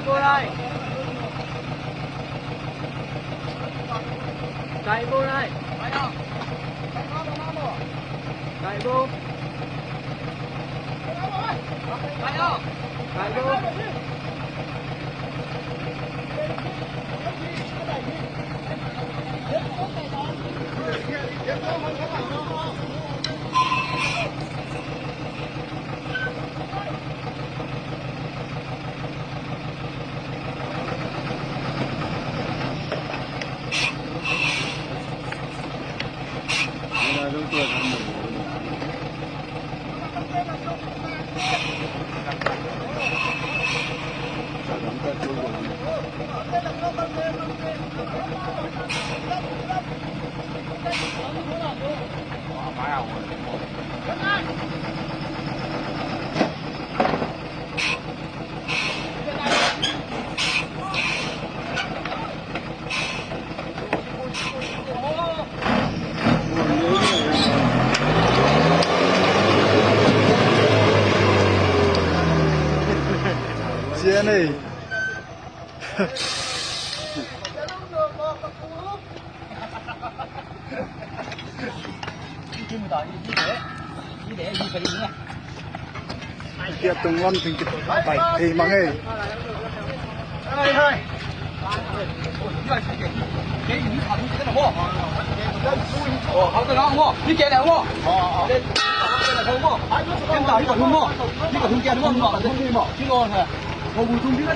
chạy vô đây, chạy vô đây, chạy vô, chạy vô. Chia này. Kia tung lon thình kịch bảy thì mà nghe. Ơi ơi. Hậu tôi nói không mua, đi kia này không mua. Đây là không mua. Em tao đi còn không mua, đi còn không kia đúng không? Không mua, chứ ngon hả? Không mua chung biết.